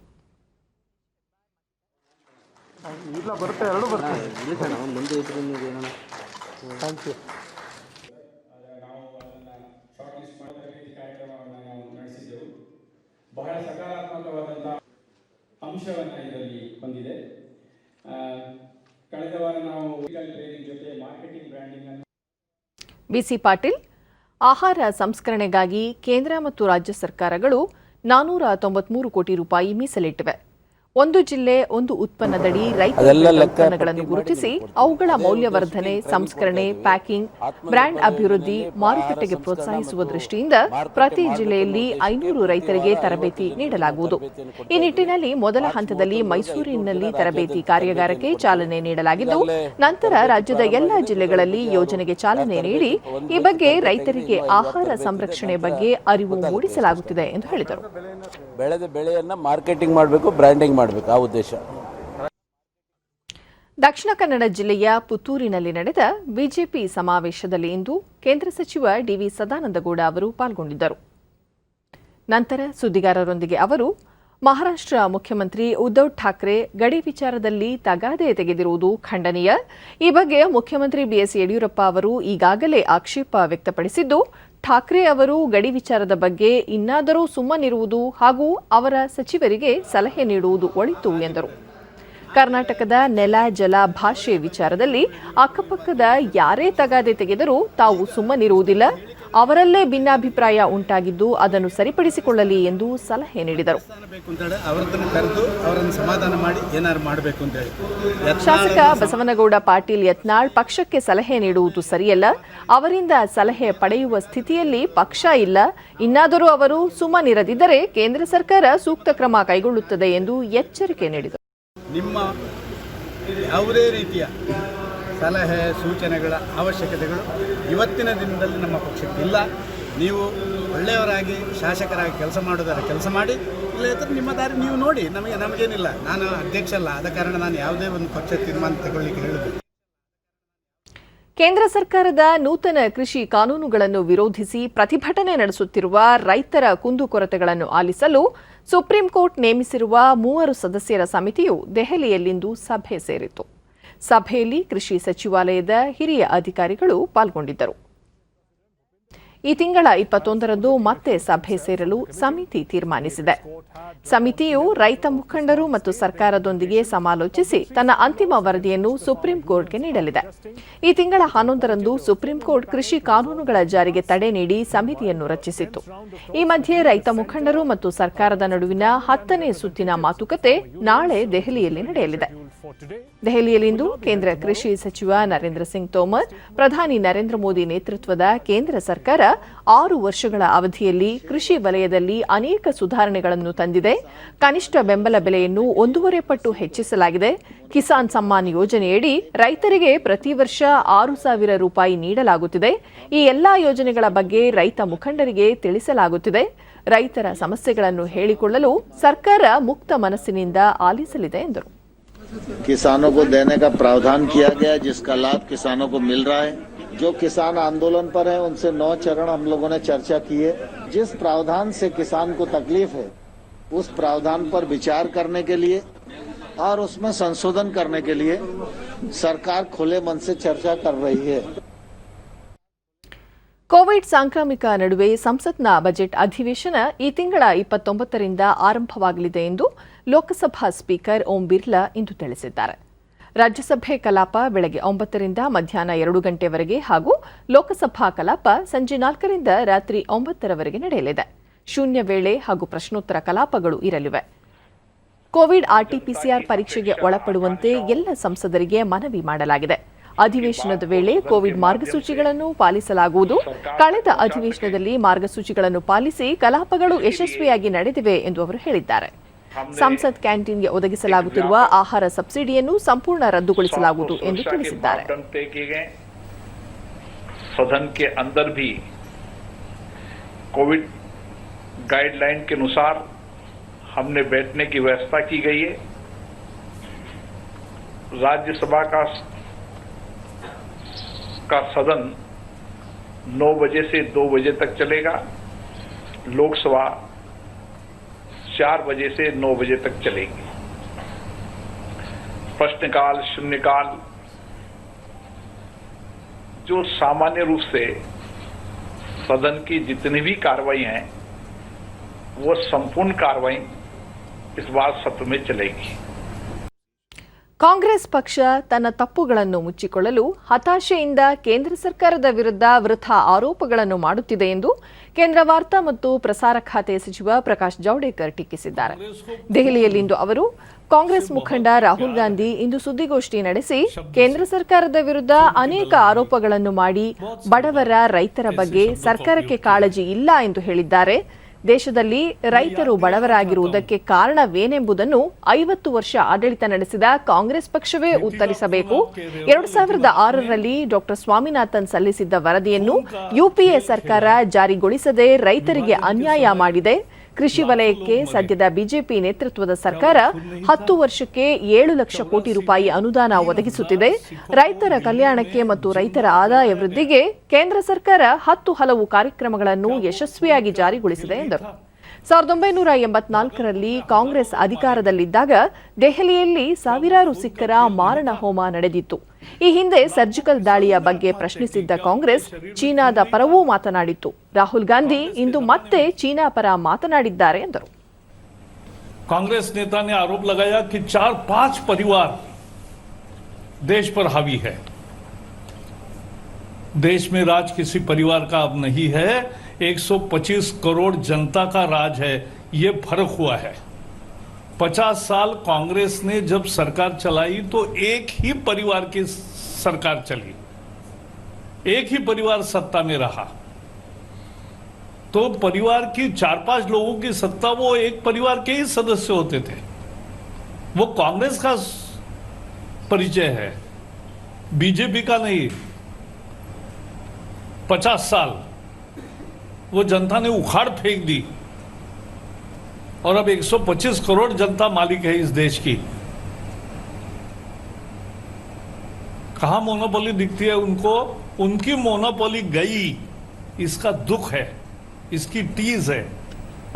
ಬಹಳ ಸಕಾರಾತ್ಮಕವಾದಂತಹ ಅಂಶವನ್ನು ಇದರಲ್ಲಿ ಹೊಂದಿದೆ. ಕಳೆದ ವಾರ ನಾವು ಟ್ರೈನಿಂಗ್ ಜೊತೆ ಮಾರ್ಕೆಟಿಂಗ್ ಬ್ರ್ಯಾಂಡಿಂಗ್ ಅನ್ನು. ಬಿಸಿ ಪಾಟೀಲ್, ಆಹಾರ ಸಂಸ್ಕರಣೆಗಾಗಿ ಕೇಂದ್ರ ಮತ್ತು ರಾಜ್ಯ ಸರ್ಕಾರಗಳು 493 ಕೋಟಿ ರೂಪಾಯಿ ಮೀಸಲಿಟ್ಟಿವೆ. ಒಂದು ಜಿಲ್ಲೆ ಒಂದು ಉತ್ಪನ್ನದಡಿ ರೈತರ ಉತ್ಪನ್ನಗಳನ್ನು ಗುರುತಿಸಿ ಅವುಗಳ ಮೌಲ್ಯವರ್ಧನೆ, ಸಂಸ್ಕರಣೆ, ಪ್ಯಾಕಿಂಗ್, ಬ್ರ್ಯಾಂಡ್ ಅಭಿವೃದ್ಧಿ, ಮಾರುಕಟ್ಟೆಗೆ ಪ್ರೋತ್ಸಾಹಿಸುವ ದೃಷ್ಟಿಯಿಂದ ಪ್ರತಿ ಜಿಲ್ಲೆಯಲ್ಲಿ 500 ರೈತರಿಗೆ ತರಬೇತಿ ನೀಡಲಾಗುವುದು. ಈ ನಿಟ್ಟಿನಲ್ಲಿ ಮೊದಲ ಹಂತದಲ್ಲಿ ಮೈಸೂರಿನಲ್ಲಿ ತರಬೇತಿ ಕಾರ್ಯಾಗಾರಕ್ಕೆ ಚಾಲನೆ ನೀಡಲಾಗಿದ್ದು, ನಂತರ ರಾಜ್ಯದ ಎಲ್ಲಾ ಜಿಲ್ಲೆಗಳಲ್ಲಿ ಯೋಜನೆಗೆ ಚಾಲನೆ ನೀಡಿ ಈ ಬಗ್ಗೆ ರೈತರಿಗೆ ಆಹಾರ ಸಂರಕ್ಷಣೆ ಬಗ್ಗೆ ಅರಿವು ಮೂಡಿಸಲಾಗುತ್ತಿದೆ ಎಂದು ಹೇಳಿದರು. ಬೆಳೆದ ಬೆಳೆಯನ್ನ ಮಾರ್ಕೆಟಿಂಗ್ ಮಾಡಬೇಕು, ಬ್ರ್ಯಾಂಡಿಂಗ್ ಮಾಡಬೇಕು, ಆ ಉದ್ದೇಶ. ದಕ್ಷಿಣ ಕನ್ನಡ ಜಿಲ್ಲೆಯ ಪುತ್ತೂರಿನಲ್ಲಿ ನಡೆದ ಬಿಜೆಪಿ ಸಮಾವೇಶದಲ್ಲಿ ಇಂದು ಕೇಂದ್ರ ಸಚಿವ ಡಿವಿ ಸದಾನಂದಗೌಡ ಅವರು ಪಾಲ್ಗೊಂಡಿದ್ದರು. ನಂತರ ಸುದ್ದಿಗಾರರೊಂದಿಗೆ ಅವರು ಮಹಾರಾಷ್ಟ್ರ ಮುಖ್ಯಮಂತ್ರಿ ಉದ್ಧವ್ ಠಾಕ್ರೆ ಗಡಿ ವಿಚಾರದಲ್ಲಿ ತಗಾದೆ ತೆಗೆದಿರುವುದು ಖಂಡನೀಯ. ಈ ಬಗ್ಗೆ ಮುಖ್ಯಮಂತ್ರಿ ಬಿಎಸ್ ಯಡಿಯೂರಪ್ಪ ಅವರು ಈಗಾಗಲೇ ಆಕ್ಷೇಪ ವ್ಯಕ್ತಪಡಿಸಿದ್ದು, ಠಾಕ್ರೆ ಅವರು ಗಡಿ ವಿಚಾರದ ಬಗ್ಗೆ ಇನ್ನಾದರೂ ಸುಮ್ಮನಿರುವುದು ಹಾಗೂ ಅವರ ಸಚಿವರಿಗೆ ಸಲಹೆ ನೀಡುವುದು ಒಳಿತು ಎಂದರು. ಕರ್ನಾಟಕದ ನೆಲ, ಜಲ, ಭಾಷೆ ವಿಚಾರದಲ್ಲಿ ಅಕ್ಕಪಕ್ಕದ ಯಾರೇ ತಗಾದೆ ತೆಗೆದರೂ ತಾವು ಸುಮ್ಮನಿರುವುದಿಲ್ಲ. ಅವರಲ್ಲೇ ಭಿನ್ನಾಭಿಪ್ರಾಯ ಉಂಟಾಗಿದ್ದು ಅದನ್ನು ಸರಿಪಡಿಸಿಕೊಳ್ಳಲಿ ಎಂದು ಸಲಹೆ ನೀಡಿದರು. ಶಾಸಕ ಬಸವನಗೌಡ ಪಾಟೀಲ್ ಯತ್ನಾಳ್ ಪಕ್ಷಕ್ಕೆ ಸಲಹೆ ನೀಡುವುದು ಸರಿಯಲ್ಲ. ಅವರಿಂದ ಸಲಹೆ ಪಡೆಯುವ ಸ್ಥಿತಿಯಲ್ಲಿ ಪಕ್ಷ ಇಲ್ಲ. ಇನ್ನಾದರೂ ಅವರು ಸುಮ್ಮನಿರದಿದ್ದರೆ ಕೇಂದ್ರ ಸರ್ಕಾರ ಸೂಕ್ತ ಕ್ರಮ ಕೈಗೊಳ್ಳುತ್ತದೆ ಎಂದು ಎಚ್ಚರಿಕೆ ನೀಡಿದರು. ನಿಮ್ಮ ಯಾವುದೇ ರೀತಿಯ ಸಲಹೆ ಸೂಚನೆಗಳ ಅವಶ್ಯಕತೆಗಳು ಇವತ್ತಿನ ದಿನದಲ್ಲಿ ನಮ್ಮ ಪಕ್ಷಕ್ಕೆ ಇಲ್ಲ. ನೀವು ಒಳ್ಳೆಯವರಾಗಿ ಶಾಸಕರಾಗಿ ಕೆಲಸ ಮಾಡೋದಾದ್ರೆ ಕೆಲಸ ಮಾಡಿ, ಇಲ್ಲದ್ರೆ ನಿಮ್ಮ ದಾರಿ ನೀವು ನೋಡಿ. ನಮಗೇನಿಲ್ಲ, ನಾನು ಅಧ್ಯಕ್ಷ ಅಲ್ಲ, ಆದ ಕಾರಣ ನಾನು ಯಾವುದೇ ಒಂದು ಪಕ್ಷ ತೀರ್ಮಾನ ತಗೊಳ್ಳಿಕ್ಕೆ ಹೇಳಬೇಕು. ಕೇಂದ್ರ ಸರ್ಕಾರದ ನೂತನ ಕೃಷಿ ಕಾನೂನುಗಳನ್ನು ವಿರೋಧಿಸಿ ಪ್ರತಿಭಟನೆ ನಡೆಸುತ್ತಿರುವ ರೈತರ ಕುಂದುಕೊರತೆಗಳನ್ನು ಆಲಿಸಲು ಸುಪ್ರೀಂ ಕೋರ್ಟ್ ನೇಮಿಸಿರುವ 3 ಸದಸ್ಯರ ಸಮಿತಿಯು ದೆಹಲಿಯಲ್ಲಿಂದು ಸಭೆ ಸೇರಿತು. ಸಭೆಯಲ್ಲಿ ಕೃಷಿ ಸಚಿವಾಲಯದ ಹಿರಿಯ ಅಧಿಕಾರಿಗಳು ಪಾಲ್ಗೊಂಡಿದ್ದರು. ಈ ತಿಂಗಳ 21ರಂದು ಮತ್ತೆ ಸಭೆ ಸೇರಲು ಸಮಿತಿ ತೀರ್ಮಾನಿಸಿದೆ. ಸಮಿತಿಯು ರೈತ ಮುಖಂಡರು ಮತ್ತು ಸರ್ಕಾರದೊಂದಿಗೆ ಸಮಾಲೋಚಿಸಿ ತನ್ನ ಅಂತಿಮ ವರದಿಯನ್ನು ಸುಪ್ರೀಂ ಕೋರ್ಟ್ಗೆ ನೀಡಲಿದೆ. ಈ ತಿಂಗಳ 11ರಂದು ಸುಪ್ರೀಂ ಕೋರ್ಟ್ ಕೃಷಿ ಕಾನೂನುಗಳ ಜಾರಿಗೆ ತಡೆ ನೀಡಿ ಸಮಿತಿಯನ್ನು ರಚಿಸಿತ್ತು. ಈ ಮಧ್ಯೆ ರೈತ ಮುಖಂಡರು ಮತ್ತು ಸರ್ಕಾರದ ನಡುವಿನ 10ನೇ ಸುತ್ತಿನ ಮಾತುಕತೆ ನಾಳೆ ದೆಹಲಿಯಲ್ಲಿ ನಡೆಯಲಿದೆ. ದೆಹಲಿಯಲ್ಲಿಂದು ಕೇಂದ್ರ ಕೃಷಿ ಸಚಿವ ನರೇಂದ್ರ ಸಿಂಗ್ ತೋಮರ್, ಪ್ರಧಾನಿ ನರೇಂದ್ರ ಮೋದಿ ನೇತೃತ್ವದ ಕೇಂದ್ರ ಸರ್ಕಾರ 6 ವರ್ಷಗಳ ಅವಧಿಯಲ್ಲಿ ಕೃಷಿ ವಲಯದಲ್ಲಿ ಅನೇಕ ಸುಧಾರಣೆಗಳನ್ನು ತಂದಿದೆ. ಕನಿಷ್ಠ ಬೆಂಬಲ ಬೆಲೆಯನ್ನು 1.5 ಪಟ್ಟು ಹೆಚ್ಚಿಸಲಾಗಿದೆ. ಕಿಸಾನ್ ಸಮ್ಮಾನ್ ಯೋಜನೆಯಡಿ ರೈತರಿಗೆ ಪ್ರತಿ ವರ್ಷ 6,000 ರೂಪಾಯಿ ನೀಡಲಾಗುತ್ತಿದೆ. ಈ ಎಲ್ಲಾ ಯೋಜನೆಗಳ ಬಗ್ಗೆ ರೈತ ಮುಖಂಡರಿಗೆ ತಿಳಿಸಲಾಗುತ್ತಿದೆ. ರೈತರ ಸಮಸ್ಯೆಗಳನ್ನು ಹೇಳಿಕೊಳ್ಳಲು ಸರ್ಕಾರ ಮುಕ್ತ ಮನಸ್ಸಿನಿಂದ ಆಲಿಸಲಿದೆ ಎಂದರು. किसानों को देने का प्रावधान किया गया, जिसका लाभ किसानों को मिल रहा है. जो किसान आंदोलन पर है उनसे 9 चरण हम लोगों ने चर्चा की है. जिस प्रावधान से किसान को तकलीफ है उस प्रावधान पर विचार करने के लिए और उसमें संशोधन करने के लिए सरकार खुले मन से चर्चा कर रही है. ಕೋವಿಡ್ ಸಾಂಕ್ರಾಮಿಕ ನಡುವೆ ಸಂಸತ್ನ ಬಜೆಟ್ ಅಧಿವೇಶನ ಈ ತಿಂಗಳ 29ರಿಂದ ಆರಂಭವಾಗಲಿದೆ ಎಂದು ಲೋಕಸಭಾ ಸ್ಪೀಕರ್ ಓಂ ಬಿರ್ಲಾ ಇಂದು ತಿಳಿಸಿದ್ದಾರೆ. ರಾಜ್ಯಸಭೆ ಕಲಾಪ ಬೆಳಗ್ಗೆ 9ರಿಂದ ಮಧ್ಯಾಹ್ನ 2 ಗಂಟೆವರೆಗೆ ಹಾಗೂ ಲೋಕಸಭಾ ಕಲಾಪ ಸಂಜೆ 4ರಿಂದ ರಾತ್ರಿ 9ರವರೆಗೆ ನಡೆಯಲಿದೆ. ಶೂನ್ಯ ವೇಳೆ ಹಾಗೂ ಪ್ರಶ್ನೋತ್ತರ ಕಲಾಪಗಳು ಇರಲಿವೆ. ಕೋವಿಡ್ ಆರ್ಟಿಪಿಸಿಆರ್ ಪರೀಕ್ಷೆಗೆ ಒಳಪಡುವಂತೆ ಎಲ್ಲ ಸಂಸದರಿಗೆ ಮನವಿ ಮಾಡಲಾಗಿದೆ. ಅಧಿವೇಶನದ ವೇಳೆ ಕೋವಿಡ್ ಮಾರ್ಗಸೂಚಿಗಳನ್ನು ಪಾಲಿಸಲಾಗುವುದು. ಕಳೆದ ಅಧಿವೇಶನದಲ್ಲಿ ಮಾರ್ಗಸೂಚಿಗಳನ್ನು ಪಾಲಿಸಿ ಕಲಾಪಗಳು ಯಶಸ್ವಿಯಾಗಿ ನಡೆದಿವೆ ಎಂದು ಅವರು ಹೇಳಿದ್ದಾರೆ. ಸಂಸತ್ ಕ್ಯಾಂಟೀನ್ಗೆ ಒದಗಿಸಲಾಗುತ್ತಿರುವ ಆಹಾರ ಸಬ್ಸಿಡಿಯನ್ನು ಸಂಪೂರ್ಣ ರದ್ದುಗೊಳಿಸಲಾಗುವುದು ಎಂದು ತಿಳಿಸಿದ್ದಾರೆ. सदन के अंदर भी कोविड गाइडलाइन के अनुसार हमने बैठने की व्यवस्था की गई है. राज्यसभा का सदन 9 बजे से 2 बजे तक चलेगा. लोकसभा 4 बजे से 9 बजे तक चलेगी. प्रश्नकाल, शून्यकाल जो सामान्य रूप से सदन की जितनी भी कार्रवाई हैं वो संपूर्ण कार्रवाई इस बार सत्र में चलेगी. ಕಾಂಗ್ರೆಸ್ ಪಕ್ಷ ತನ್ನ ತಪ್ಪುಗಳನ್ನು ಮುಚ್ಚಿಕೊಳ್ಳಲು ಹತಾಶೆಯಿಂದ ಕೇಂದ್ರ ಸರ್ಕಾರದ ವಿರುದ್ಧ ವೃಥಾ ಆರೋಪಗಳನ್ನು ಮಾಡುತ್ತಿದೆ ಎಂದು ಕೇಂದ್ರ ವಾರ್ತಾ ಮತ್ತು ಪ್ರಸಾರ ಖಾತೆ ಸಚಿವ ಪ್ರಕಾಶ್ ಜಾವಡೇಕರ್ ಟೀಕಿಸಿದ್ದಾರೆ. ದೆಹಲಿಯಲ್ಲಿಂದು ಅವರು ಕಾಂಗ್ರೆಸ್ ಮುಖಂಡ ರಾಹುಲ್ ಗಾಂಧಿ ಇಂದು ಸುದ್ದಿಗೋಷ್ಠಿ ನಡೆಸಿ ಕೇಂದ್ರ ಸರ್ಕಾರದ ವಿರುದ್ಧ ಅನೇಕ ಆರೋಪಗಳನ್ನು ಮಾಡಿ ಬಡವರ, ರೈತರ ಬಗ್ಗೆ ಸರ್ಕಾರಕ್ಕೆ ಕಾಳಜಿ ಇಲ್ಲ ಎಂದು ಹೇಳಿದ್ದಾರೆ. ದೇಶದಲ್ಲಿ ರೈತರು ಬಡವರಾಗಿರುವುದಕ್ಕೆ ಕಾರಣವೇನೆಂಬುದನ್ನು 50 ವರ್ಷ ಆಡಳಿತ ನಡೆಸಿದ ಕಾಂಗ್ರೆಸ್ ಪಕ್ಷವೇ ಉತ್ತರಿಸಬೇಕು. 2006ರಲ್ಲಿ ಡಾ ಸ್ವಾಮಿನಾಥನ್ ಸಲ್ಲಿಸಿದ್ದ ವರದಿಯನ್ನು ಯುಪಿಎ ಸರ್ಕಾರ ಜಾರಿಗೊಳಿಸದೆ ರೈತರಿಗೆ ಅನ್ಯಾಯ ಮಾಡಿದೆ. ಕೃಷಿ ವಲಯಕ್ಕೆ ಸದ್ಯದ ಬಿಜೆಪಿ ನೇತೃತ್ವದ ಸರ್ಕಾರ 10 ವರ್ಷಕ್ಕೆ 7 ಲಕ್ಷ ಕೋಟಿ ರೂಪಾಯಿ ಅನುದಾನ ಒದಗಿಸುತ್ತಿದೆ. ರೈತರ ಕಲ್ಯಾಣಕ್ಕೆ ಮತ್ತು ರೈತರ ಆದಾಯ ವೃದ್ಧಿಗೆ ಕೇಂದ್ರ ಸರ್ಕಾರ 10 ಹಲವು ಕಾರ್ಯಕ್ರಮಗಳನ್ನು ಯಶಸ್ವಿಯಾಗಿ ಜಾರಿಗೊಳಿಸಿದೆ ಎಂದರು. 1984ರಲ್ಲಿ ಕಾಂಗ್ರೆಸ್ ಅಧಿಕಾರದಲ್ಲಿದ್ದಾಗ ದೆಹಲಿಯಲ್ಲಿ ಸಾವಿರಾರು ಸಿಖ್ಖರ ಮಾರಣ ಹೋಮ ನಡೆದಿತ್ತು. ಈ ಹಿಂದೆ ಸರ್ಜಿಕಲ್ ದಾಳಿಯ ಬಗ್ಗೆ ಪ್ರಶ್ನಿಸಿದ್ದ ಕಾಂಗ್ರೆಸ್ ಚೀನಾದ ಪರವೂ ಮಾತನಾಡಿತ್ತು. ರಾಹುಲ್ ಗಾಂಧಿ ಇಂದು ಮತ್ತೆ ಚೀನಾ ಪರ ಮಾತನಾಡಿದ್ದಾರೆ ಎಂದರು. कांग्रेस नेता ने आरोप लगाया कि 4-5 परिवार देश पर हावी है. देश में राज किसी परिवार का अब नहीं है, 125 करोड़ जनता का राज है. ये फर्क हुआ है. 50 साल कांग्रेस ने जब सरकार चलाई तो एक ही परिवार की सरकार चली, एक ही परिवार सत्ता में रहा. तो परिवार की 4-5 लोगों की सत्ता, वो एक परिवार के ही सदस्य होते थे. वो कांग्रेस का परिचय है, बीजेपी का नहीं. 50 साल वो जनता ने उखाड़ फेंक दी और अब 125 करोड़ जनता मालिक है इस देश की. कहां मोनोपोली दिखती है उनको? उनकी मोनोपोली गई, इसका दुख है, इसकी टीज है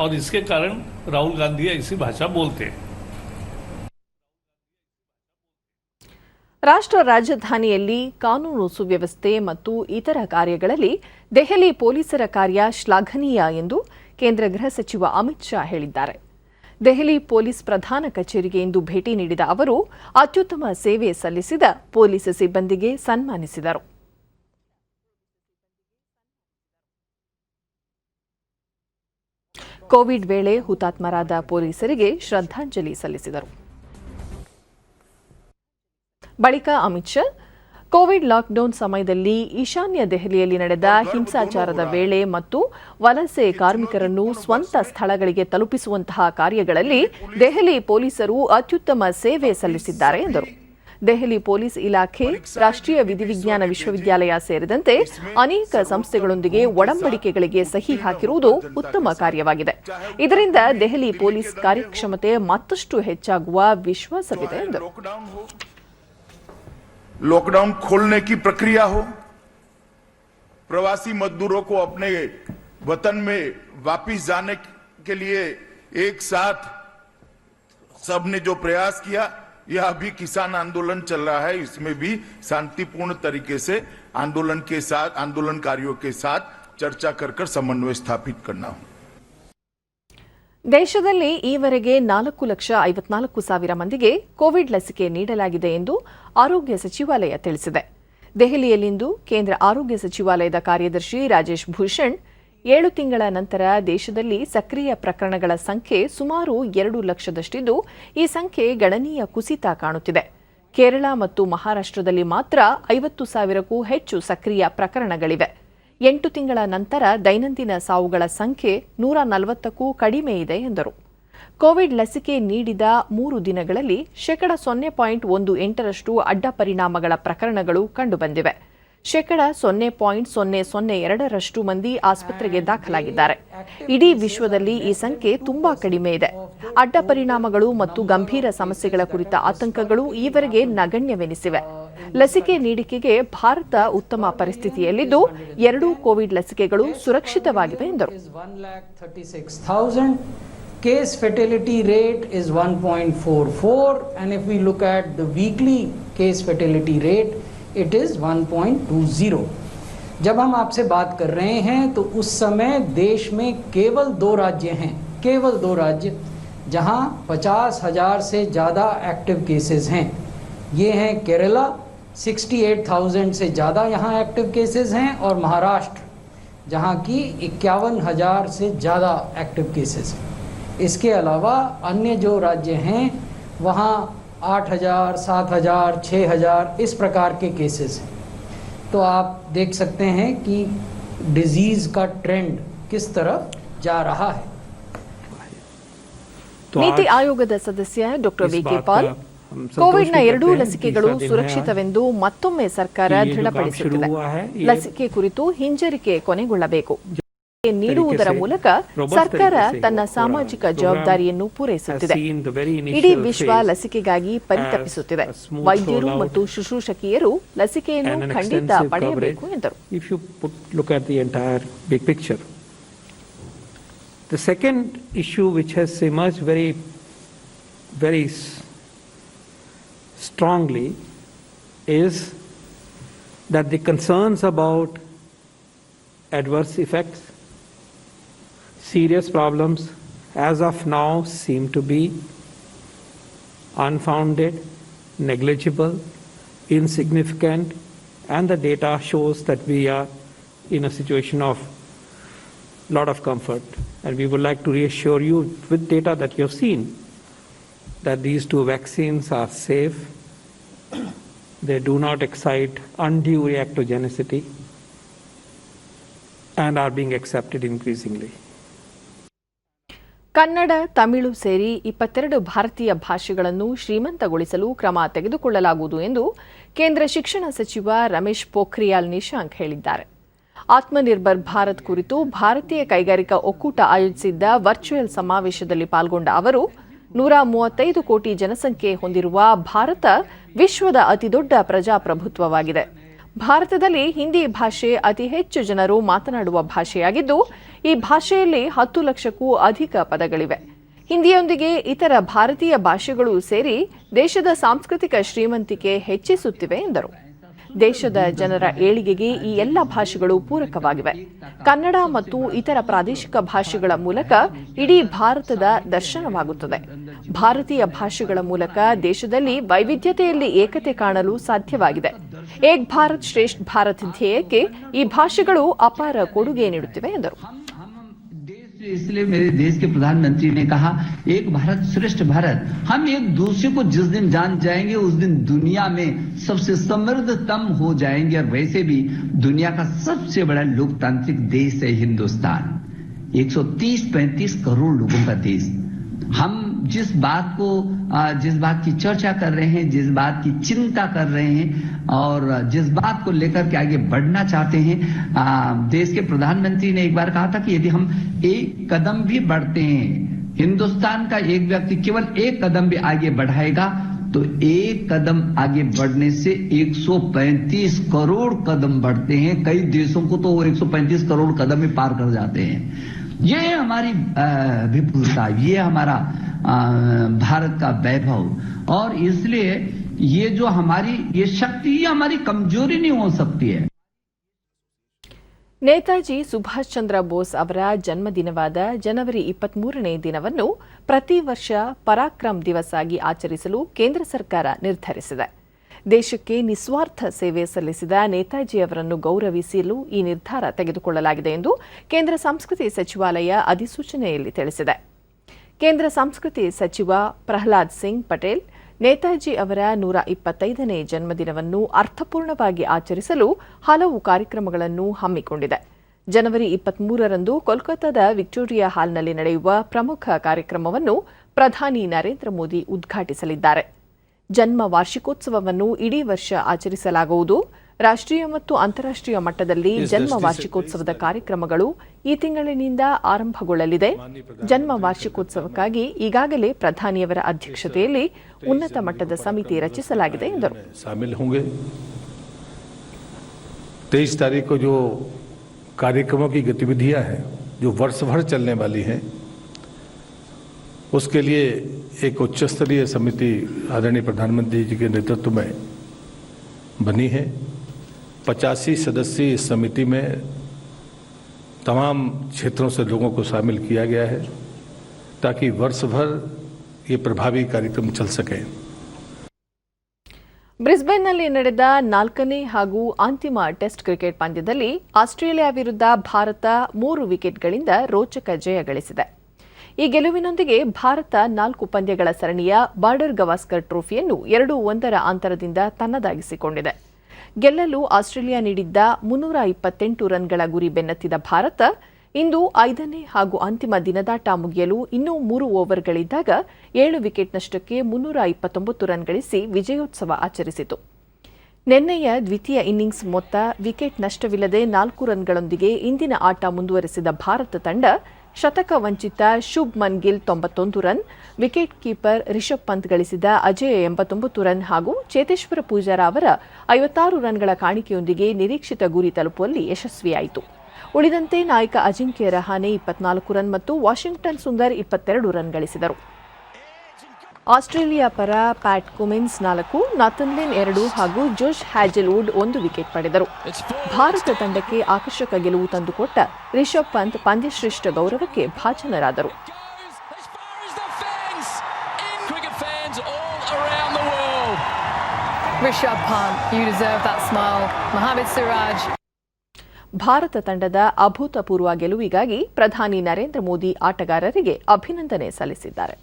और इसके कारण राहुल गांधी ऐसी भाषा बोलते हैं. ರಾಷ್ಟ್ರ ರಾಜಧಾನಿಯಲ್ಲಿ ಕಾನೂನು ಸುವ್ಯವಸ್ಥೆ ಮತ್ತು ಇತರ ಕಾರ್ಯಗಳಲ್ಲಿ ದೆಹಲಿ ಪೊಲೀಸರ ಕಾರ್ಯ ಶ್ಲಾಘನೀಯ ಎಂದು ಕೇಂದ್ರ ಗೃಹ ಸಚಿವ ಅಮಿತ್ ಶಾ ಹೇಳಿದ್ದಾರೆ. ದೆಹಲಿ ಪೊಲೀಸ್ ಪ್ರಧಾನ ಕಚೇರಿಗೆ ಇಂದು ಭೇಟಿ ನೀಡಿದ ಅವರು ಅತ್ಯುತ್ತಮ ಸೇವೆ ಸಲ್ಲಿಸಿದ ಪೊಲೀಸ್ ಸಿಬ್ಬಂದಿಗೆ ಸನ್ಮಾನಿಸಿದರು. ಕೋವಿಡ್ ವೇಳೆ ಹುತಾತ್ಮರಾದ ಪೊಲೀಸರಿಗೆ ಶ್ರದ್ಧಾಂಜಲಿ ಸಲ್ಲಿಸಿದರು. ಬಳಿಕ ಅಮಿತ್ ಶಾ ಕೋವಿಡ್ ಲಾಕ್ಡೌನ್ ಸಮಯದಲ್ಲಿ ಈಶಾನ್ಯ ದೆಹಲಿಯಲ್ಲಿ ನಡೆದ ಹಿಂಸಾಚಾರದ ವೇಳೆ ಮತ್ತು ವಲಸೆ ಕಾರ್ಮಿಕರನ್ನು ಸ್ವಂತ ಸ್ಥಳಗಳಿಗೆ ತಲುಪಿಸುವಂತಹ ಕಾರ್ಯಗಳಲ್ಲಿ ದೆಹಲಿ ಪೊಲೀಸರು ಅತ್ಯುತ್ತಮ ಸೇವೆ ಸಲ್ಲಿಸಿದ್ದಾರೆ ಎಂದರು. ದೆಹಲಿ ಪೊಲೀಸ್ ಇಲಾಖೆ, ರಾಷ್ಟ್ರೀಯ ವಿಧಿವಿಜ್ಞಾನ ವಿಶ್ವವಿದ್ಯಾಲಯ ಸೇರಿದಂತೆ ಅನೇಕ ಸಂಸ್ಥೆಗಳೊಂದಿಗೆ ಒಡಂಬಡಿಕೆಗಳಿಗೆ ಸಹಿ ಹಾಕಿರುವುದು ಉತ್ತಮ ಕಾರ್ಯವಾಗಿದೆ. ಇದರಿಂದ ದೆಹಲಿ ಪೊಲೀಸ್ ಕಾರ್ಯಕ್ಷಮತೆ ಮತ್ತಷ್ಟು ಹೆಚ್ಚಾಗುವ ವಿಶ್ವಾಸವಿದೆ ಎಂದರು. लॉकडाउन खोलने की प्रक्रिया हो, प्रवासी मजदूरों को अपने वतन में वापस जाने के लिए एक साथ सबने जो प्रयास किया, यह अभी किसान आंदोलन चल रहा है, इसमें भी शांतिपूर्ण तरीके से आंदोलन के साथ, आंदोलनकारियों के साथ चर्चा कर समन्वय स्थापित करना हो. ದೇಶದಲ್ಲಿ ಈವರೆಗೆ 4,54,000 ಮಂದಿಗೆ ಕೋವಿಡ್ ಲಸಿಕೆ ನೀಡಲಾಗಿದೆ ಎಂದು ಆರೋಗ್ಯ ಸಚಿವಾಲಯ ತಿಳಿಸಿದೆ. ದೆಹಲಿಯಲ್ಲಿಂದು ಕೇಂದ್ರ ಆರೋಗ್ಯ ಸಚಿವಾಲಯದ ಕಾರ್ಯದರ್ಶಿ ರಾಜೇಶ್ ಭೂಷಣ್ 7 ತಿಂಗಳ ನಂತರ ದೇಶದಲ್ಲಿ ಸಕ್ರಿಯ ಪ್ರಕರಣಗಳ ಸಂಖ್ಯೆ ಸುಮಾರು 2 ಲಕ್ಷದಷ್ಟಿದ್ದು, ಈ ಸಂಖ್ಯೆ ಗಣನೀಯ ಕುಸಿತ ಕಾಣುತ್ತಿದೆ. ಕೇರಳ ಮತ್ತು ಮಹಾರಾಷ್ಟ್ರದಲ್ಲಿ ಮಾತ್ರ 50,000ಕ್ಕೂ ಹೆಚ್ಚು ಸಕ್ರಿಯ ಪ್ರಕರಣಗಳಿವೆ. 8 ತಿಂಗಳ ನಂತರ ದೈನಂದಿನ ಸಾವುಗಳ ಸಂಖ್ಯೆ 140ಕ್ಕೂ ಕಡಿಮೆ ಇದೆ ಎಂದರು. ಕೋವಿಡ್ ಲಸಿಕೆ ನೀಡಿದ 3 ದಿನಗಳಲ್ಲಿ 0.18% ಅಡ್ಡ ಪರಿಣಾಮಗಳ ಪ್ರಕರಣಗಳು ಕಂಡುಬಂದಿವೆ. 0.0002% ಮಂದಿ ಆಸ್ಪತ್ರೆಗೆ ದಾಖಲಾಗಿದ್ದಾರೆ. ಇಡೀ ವಿಶ್ವದಲ್ಲಿ ಈ ಸಂಖ್ಯೆ ತುಂಬಾ ಕಡಿಮೆ ಇದೆ. ಅಡ್ಡ ಪರಿಣಾಮಗಳು ಮತ್ತು ಗಂಭೀರ ಸಮಸ್ಯೆಗಳ ಕುರಿತ ಆತಂಕಗಳು ಈವರೆಗೆ ನಗಣ್ಯವೆನಿಸಿವೆ. ಲಸಿಕೆ ನೀಡಿಕೆಗೆ ಭಾರತ ಉತ್ತಮ ಪರಿಸ್ಥಿತಿಯಲ್ಲಿದ್ದು 2 ಕೋವಿಡ್ ಲಸಿಕೆಗಳು ಸುರಕ್ಷಿತವಾಗಿವೆ ಎಂದರು. Case fatality rate is 1.44 and if we look at the weekly case fatality rate it is 1.20. जब हम आपसे बात कर रहे हैं तो उस समय देश में केवल 2 राज्य हैं, केवल 2 राज्य जहां 50,000 से ज़्यादा एक्टिव केसेस हैं. ये हैं केरला, 68,000 से ज़्यादा यहाँ एक्टिव केसेस हैं, और महाराष्ट्र जहाँ की 51,000 से ज़्यादा एक्टिव केसेस हैं. इसके अलावा अन्य जो राज्य हैं वहाँ 8,000, 7,000, 6,000 इस प्रकार के केसेस हैं. तो आप देख सकते हैं कि डिजीज़ का ट्रेंड किस तरफ जा रहा है. ನೀತಿ ಆಯೋಗದ ಸದಸ್ಯ ಡಾಕ್ಟರ್ ವಿಕೆ ಪಾಲ್ ಕೋವಿಡ್ನ 2 ಲಸಿಕೆಗಳು ಸುರಕ್ಷಿತವೆಂದು ಮತ್ತೊಮ್ಮೆ ಸರ್ಕಾರ ದೃಢಪಡಿಸುತ್ತಿದೆ. ಲಸಿಕೆ ಕುರಿತು ಹಿಂಜರಿಕೆ ಕೊನೆಗೊಳ್ಳಬೇಕು. ನೀಡುವುದರ ಮೂಲಕ ಸರ್ಕಾರ ತನ್ನ ಸಾಮಾಜಿಕ ಜವಾಬ್ದಾರಿಯನ್ನು ಪೂರೈಸುತ್ತಿದೆ. ಇಡೀ ವಿಶ್ವ ಲಸಿಕೆಗಾಗಿ ಪರಿತಪಿಸುತ್ತಿದೆ. ವೈದ್ಯರು ಮತ್ತು ಶುಶ್ರೂಷಕಿಯರು ಲಸಿಕೆಯನ್ನು ಖಂಡಿತ ಪಡೆಯಬೇಕು ಎಂದರು. The second issue which has emerged very strongly is that the concerns about adverse effects, serious problems, as of now seem to be unfounded, negligible, insignificant, and the data shows that we are in a situation of lot of comfort. And we would like to reassure you with data that you have seen that these two vaccines are safe. They do not excite undue reactogenicity and are being accepted increasingly. Kannada, Tamil ಸೇರಿ 22 ಭಾರತೀಯ ಭಾಷೆಗಳನ್ನು ಶ್ರೀಮಂತಗೊಳಿಸಲು ಕ್ರಮ ತೆಗೆದುಕೊಳ್ಳಲಾಗುವುದು ಎಂದು ಕೇಂದ್ರ ಶಿಕ್ಷಣ ಸಚಿವ ರಮೇಶ್ ಪೋಖ್ರಿಯಾಲ್ ನಿಶಾಂಕ್ ಹೇಳಿದ್ದಾರೆ. ಆತ್ಮನಿರ್ಭರ್ ಭಾರತ್ ಕುರಿತು ಭಾರತೀಯ ಕೈಗಾರಿಕಾ ಒಕ್ಕೂಟ ಆಯೋಜಿಸಿದ್ದ ವರ್ಚುವಲ್ ಸಮಾವೇಶದಲ್ಲಿ ಪಾಲ್ಗೊಂಡ ಅವರು 135 ಕೋಟಿ ಜನಸಂಖ್ಯೆ ಹೊಂದಿರುವ ಭಾರತ ವಿಶ್ವದ ಅತಿದೊಡ್ಡ ಪ್ರಜಾಪ್ರಭುತ್ವವಾಗಿದೆ. ಭಾರತದಲ್ಲಿ ಹಿಂದಿ ಭಾಷೆ ಅತಿ ಹೆಚ್ಚು ಜನರು ಮಾತನಾಡುವ ಭಾಷೆಯಾಗಿದ್ದು ಈ ಭಾಷೆಯಲ್ಲಿ 10 ಲಕ್ಷಕ್ಕೂ ಅಧಿಕ ಪದಗಳಿವೆ. ಹಿಂದಿಯೊಂದಿಗೆ ಇತರ ಭಾರತೀಯ ಭಾಷೆಗಳು ಸೇರಿ ದೇಶದ ಸಾಂಸ್ಕೃತಿಕ ಶ್ರೀಮಂತಿಕೆ ಹೆಚ್ಚಿಸುತ್ತಿವೆ ಎಂದರು. ದೇಶದ ಜನರ ಏಳಿಗೆಗೆ ಈ ಎಲ್ಲ ಭಾಷೆಗಳು ಪೂರಕವಾಗಿವೆ. ಕನ್ನಡ ಮತ್ತು ಇತರ ಪ್ರಾದೇಶಿಕ ಭಾಷೆಗಳ ಮೂಲಕ ಇಡೀ ಭಾರತದ ದರ್ಶನವಾಗುತ್ತದೆ. ಭಾರತೀಯ ಭಾಷೆಗಳ ಮೂಲಕ ದೇಶದಲ್ಲಿ ವೈವಿಧ್ಯತೆಯಲ್ಲಿ ಏಕತೆ ಕಾಣಲು ಸಾಧ್ಯವಾಗಿದೆ. ಏಕ್ ಭಾರತ್ ಶ್ರೇಷ್ಠ ಭಾರತ್ ಧ್ಯೇಯಕ್ಕೆ ಈ ಭಾಷೆಗಳು ಅಪಾರ ಕೊಡುಗೆ ನೀಡುತ್ತಿವೆ ಎಂದರು. इसलिए मेरे देश के प्रधानमंत्री ने कहा एक भारत श्रेष्ठ भारत. हम एक दूसरे को जिस दिन जान जाएंगे उस दिन दुनिया में सबसे समृद्धतम हो जाएंगे. और वैसे भी दुनिया का सबसे बड़ा लोकतांत्रिक देश है हिंदुस्तान. 130-135 करोड़ लोगों का देश. हम जिस बात की चर्चा कर रहे हैं, जिस बात की चिंता कर रहे हैं और जिस बात को लेकर के आगे बढ़ना चाहते हैं, देश के प्रधानमंत्री ने एक बार कहा था कि यदि हम एक कदम भी बढ़ते हैं, हिंदुस्तान का एक व्यक्ति केवल एक कदम भी आगे बढ़ाएगा तो एक कदम आगे बढ़ने से 135 करोड़ कदम बढ़ते हैं. कई देशों को तो 135 करोड़ कदम ही पार कर जाते हैं. ये हमारी विपुलता, ये हमारा भारत का वैभव. और इसलिए ये जो हमारी ये शक्ति, ये हमारी कमजोरी नहीं हो सकती है. ನೇತಾಜಿ ಸುಭಾಷ್ ಚಂದ್ರ ಬೋಸ್ ಅವರ ಜನ್ಮದಿನವಾದ ಜನವರಿ 23ನೇ ದಿನವನ್ನು ಪ್ರತಿ ವರ್ಷ ಪರಾಕ್ರಮ್ ದಿವಸ್ ಆಗಿ ಆಚರಿಸಲು ಕೇಂದ್ರ ಸರ್ಕಾರ ನಿರ್ಧರಿಸಿದೆ. ದೇಶಕ್ಕೆ ನಿಸ್ವಾರ್ಥ ಸೇವೆ ಸಲ್ಲಿಸಿದ ನೇತಾಜಿ ಅವರನ್ನು ಗೌರವಿಸಲು ಈ ನಿರ್ಧಾರ ತೆಗೆದುಕೊಳ್ಳಲಾಗಿದೆ ಎಂದು ಕೇಂದ್ರ ಸಂಸ್ಕೃತಿ ಸಚಿವಾಲಯ ಅಧಿಸೂಚನೆಯಲ್ಲಿ ತಿಳಿಸಿದೆ. ಕೇಂದ್ರ ಸಂಸ್ಕೃತಿ ಸಚಿವ ಪ್ರಹ್ಲಾದ್ ಸಿಂಗ್ ಪಟೇಲ್ ನೇತಾಜಿ ಅವರ 125ನೇ ಜನ್ಮದಿನವನ್ನು ಅರ್ಥಪೂರ್ಣವಾಗಿ ಆಚರಿಸಲು ಹಲವು ಕಾರ್ಯಕ್ರಮಗಳನ್ನು ಹಮ್ಮಿಕೊಂಡಿದೆ. ಜನವರಿ 23ರಂದು ಕೋಲ್ಕತ್ತಾದ ವಿಕ್ಟೋರಿಯಾ ಹಾಲ್ನಲ್ಲಿ ನಡೆಯುವ ಪ್ರಮುಖ ಕಾರ್ಯಕ್ರಮವನ್ನು ಪ್ರಧಾನಿ ನರೇಂದ್ರ ಮೋದಿ ಉದ್ಘಾಟಿಸಲಿದ್ದಾರೆ. ಜನ್ಮ ವಾರ್ಷಿಕೋತ್ಸವವನ್ನು ಇಡೀ ವರ್ಷ ಆಚರಿಸಲಾಗುವುದು. ರಾಷ್ಟ್ರೀಯ ಮತ್ತು ಅಂತಾರಾಷ್ಟ್ರೀಯ ಮಟ್ಟದಲ್ಲಿ ಜನ್ಮ ವಾರ್ಷಿಕೋತ್ಸವದ ಕಾರ್ಯಕ್ರಮಗಳು ಈ ತಿಂಗಳಿನಿಂದ ಆರಂಭಗೊಳ್ಳಲಿದೆ. ಜನ್ಮ ವಾರ್ಷಿಕೋತ್ಸವಕ್ಕಾಗಿ ಈಗಾಗಲೇ ಪ್ರಧಾನಿಯವರ ಅಧ್ಯಕ್ಷತೆಯಲ್ಲಿ ಉನ್ನತ ಮಟ್ಟದ ಸಮಿತಿ ರಚಿಸಲಾಗಿದೆ ಎಂದರು. 23 तारीख को जो कार्यक्रमों की गतिविधियां हैं जो वर्ष भर चलने वाली हैं उसके लिए एक उच्च स्तरीय समिति आदरणीय प्रधानमंत्री जी के नेतृत्व में बनी है. 85 सदस्यीय इस समिति में तमाम क्षेत्रों से लोगों को शामिल किया गया है ताकि वर्ष भर ये प्रभावी कार्यक्रम चल सके. ಬ್ರಿಸ್ಬೇನ್ನಲ್ಲಿ ನಡೆದ 4ನೇ ಹಾಗೂ ಅಂತಿಮ ಟೆಸ್ಟ್ ಕ್ರಿಕೆಟ್ ಪಂದ್ಯದಲ್ಲಿ ಆಸ್ಟ್ರೇಲಿಯಾ ವಿರುದ್ಧ ಭಾರತ 3 ವಿಕೆಟ್ಗಳಿಂದ ರೋಚಕ ಜಯ ಗಳಿಸಿದೆ. ಈ ಗೆಲುವಿನೊಂದಿಗೆ ಭಾರತ 4 ಪಂದ್ಯಗಳ ಸರಣಿಯ ಬಾರ್ಡರ್ ಗವಾಸ್ಕರ್ ಟ್ರೋಫಿಯನ್ನು 2-1 ಅಂತರದಿಂದ ತನ್ನದಾಗಿಸಿಕೊಂಡಿದೆ. ಗೆಲ್ಲಲು ಆಸ್ಟ್ರೇಲಿಯಾ ನೀಡಿದ್ದ 328 ರನ್ಗಳ ಗುರಿ ಬೆನ್ನತ್ತಿದ ಭಾರತ ಇಂದು 5ನೇ ಹಾಗೂ ಅಂತಿಮ ದಿನದಾಟ ಮುಗಿಯಲು ಇನ್ನೂ 3 ಓವರ್ಗಳಿದ್ದಾಗ 7 ವಿಕೆಟ್ ನಷ್ಟಕ್ಕೆ 329 ರನ್ ಗಳಿಸಿ ವಿಜಯೋತ್ಸವ ಆಚರಿಸಿತು. ನಿನ್ನೆಯ ದ್ವಿತೀಯ ಇನ್ನಿಂಗ್ಸ್ ಮೊತ್ತ ವಿಕೆಟ್ ನಷ್ಟವಿಲ್ಲದೆ 4 ರನ್ಗಳೊಂದಿಗೆ ಇಂದಿನ ಆಟ ಮುಂದುವರೆಸಿದ ಭಾರತ ತಂಡ ಶತಕ ವಂಚಿತ Shubman Gill 91 run, wicket keeper Rishabh Pant ಗಳಿಸಿದ ಅಜೇಯ 89 ರನ್ ಹಾಗೂ ಚೇತೇಶ್ವರ ಪೂಜಾರ ಅವರ 56 ರನ್ಗಳ ಕಾಣಿಕೆಯೊಂದಿಗೆ ನಿರೀಕ್ಷಿತ ಗುರಿ ತಲುಪುವಲ್ಲಿ ಯಶಸ್ವಿಯಾಯಿತು. ಉಳಿದಂತೆ ನಾಯಕ ಅಜಿಂಕ್ಯ ರಹಾನೆ 24 ರನ್ ಮತ್ತು ವಾಷಿಂಗ್ಟನ್ ಸುಂದರ್ 22 ರನ್ ಗಳಿಸಿದರು. ಆಸ್ಟ್ರೇಲಿಯಾ ಪರ ಪ್ಯಾಟ್ ಕುಮಿನ್ಸ್ 4, ನಾಥನ್ ಲಿನ್ 2 ಹಾಗೂ ಜೋಶ್ ಹ್ಯಾಜೆಲ್ವುಡ್ 1 ವಿಕೆಟ್ ಪಡೆದರು. ಭಾರತ ತಂಡಕ್ಕೆ ಆಕರ್ಷಕ ಗೆಲುವು ತಂದುಕೊಟ್ಟ ರಿಷಬ್ ಪಂತ್ ಪಂದ್ಯಶ್ರೇಷ್ಠ ಗೌರವಕ್ಕೆ ಭಾಜನರಾದರು. Rishabh Pant, you deserve that smile. Mohammad Siraj. Bharat ತಂಡದ ಅಭೂತಪೂರ್ವ ಗೆಲುವಿಗಾಗಿ ಪ್ರಧಾನಿ ನರೇಂದ್ರ ಮೋದಿ ಆಟಗಾರರಿಗೆ ಅಭಿನಂದನೆ ಸಲ್ಲಿಸಿದ್ದಾರೆ.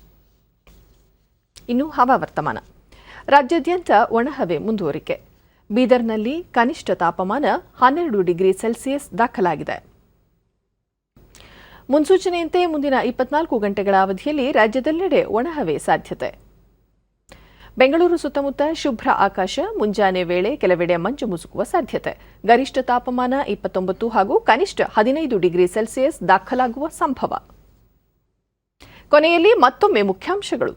ಇನ್ನು ಹವಾವರ್ತಮಾನ. ರಾಜ್ಯಾದ್ಯಂತ ಒಣಹವೆ ಮುಂದುವರಿಕೆ. ಬೀದರ್ನಲ್ಲಿ ಕನಿಷ್ಠ ತಾಪಮಾನ 12 ಡಿಗ್ರಿ ಸೆಲ್ಸಿಯಸ್ ದಾಖಲಾಗಿದೆ. ಮುನ್ಸೂಚನೆಯಂತೆ ಮುಂದಿನ 24 ಗಂಟೆಗಳ ಅವಧಿಯಲ್ಲಿ ರಾಜ್ಯದೆಲ್ಲೆಡೆ ಒಣಹವೆ ಸಾಧ್ಯತೆ. ಬೆಂಗಳೂರು ಸುತ್ತಮುತ್ತ ಶುಭ್ರ ಆಕಾಶ, ಮುಂಜಾನೆ ವೇಳೆ ಕೆಲವೆಡೆ ಮಂಜು ಮುಸುಕುವ ಸಾಧ್ಯತೆ. ಗರಿಷ್ಠ ತಾಪಮಾನ 29 ಹಾಗೂ ಕನಿಷ್ಠ 15 ಡಿಗ್ರಿ ಸೆಲ್ಸಿಯಸ್ ದಾಖಲಾಗುವ ಸಂಭವ. ಕೊನೆಯಲ್ಲಿ ಮತ್ತೊಮ್ಮೆ ಮುಖ್ಯಾಂಶಗಳು.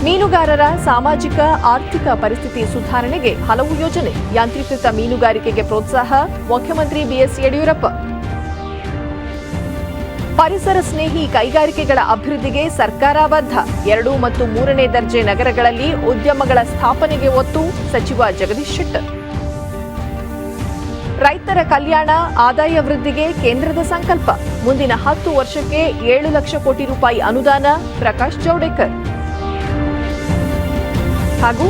ಮೀನುಗಾರರ ಸಾಮಾಜಿಕ ಆರ್ಥಿಕ ಪರಿಸ್ಥಿತಿ ಸುಧಾರಣೆಗೆ ಹಲವು ಯೋಜನೆ. ಯಾಂತ್ರೀಕೃತ ಮೀನುಗಾರಿಕೆಗೆ ಪ್ರೋತ್ಸಾಹ, ಮುಖ್ಯಮಂತ್ರಿ ಬಿಎಸ್ ಯಡಿಯೂರಪ್ಪ. ಪರಿಸರ ಸ್ನೇಹಿ ಕೈಗಾರಿಕೆಗಳ ಅಭಿವೃದ್ಧಿಗೆ ಸರ್ಕಾರ ಬದ್ಧ. 2 ಮತ್ತು 3ನೇ ದರ್ಜೆ ನಗರಗಳಲ್ಲಿ ಉದ್ಯಮಗಳ ಸ್ಥಾಪನೆಗೆ ಒತ್ತು, ಸಚಿವ ಜಗದೀಶ್ ಶೆಟ್ಟರ್. ರೈತರ ಕಲ್ಯಾಣ, ಆದಾಯ ವೃದ್ಧಿಗೆ ಕೇಂದ್ರದ ಸಂಕಲ್ಪ. ಮುಂದಿನ 10 ವರ್ಷಕ್ಕೆ 7 ಲಕ್ಷ ಕೋಟಿ ರೂಪಾಯಿ ಅನುದಾನ, ಪ್ರಕಾಶ್ ಜಾವಡೇಕರ್. ಹಾಗೂ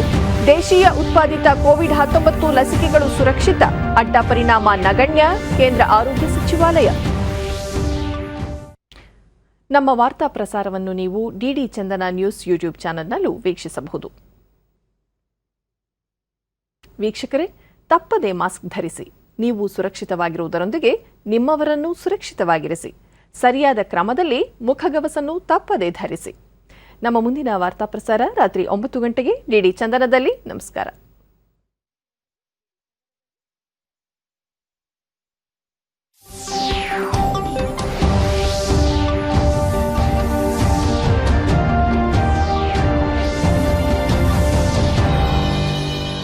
ದೇಶೀಯ ಉತ್ಪಾದಿತ ಕೋವಿಡ್-19 ಲಸಿಕೆಗಳು ಸುರಕ್ಷಿತ, ಅಡ್ಡ ಪರಿಣಾಮ ನಗಣ್ಯ, ಕೇಂದ್ರ ಆರೋಗ್ಯ ಸಚಿವಾಲಯ. ನಮ್ಮ ವಾರ್ತಾ ಪ್ರಸಾರವನ್ನು ನೀವು ಡಿಡಿ ಚಂದನ ನ್ಯೂಸ್ ಯೂಟ್ಯೂಬ್ ಚಾನೆಲ್ನಲ್ಲೂ ವೀಕ್ಷಿಸಬಹುದು. ವೀಕ್ಷಕರೇ, ತಪ್ಪದೇ ಮಾಸ್ಕ್ ಧರಿಸಿ. ನೀವು ಸುರಕ್ಷಿತವಾಗಿರುವುದರೊಂದಿಗೆ ನಿಮ್ಮವರನ್ನು ಸುರಕ್ಷಿತವಾಗಿರಿಸಿ. ಸರಿಯಾದ ಕ್ರಮದಲ್ಲಿ ಮುಖಗವಸನ್ನು ತಪ್ಪದೇ ಧರಿಸಿ. ನಮ್ಮ ಮುಂದಿನ ವಾರ್ತಾ ಪ್ರಸಾರ ರಾತ್ರಿ 9 ಗಂಟೆಗೆ ಡಿಡಿ ಚಂದನದಲ್ಲಿ. ನಮಸ್ಕಾರ.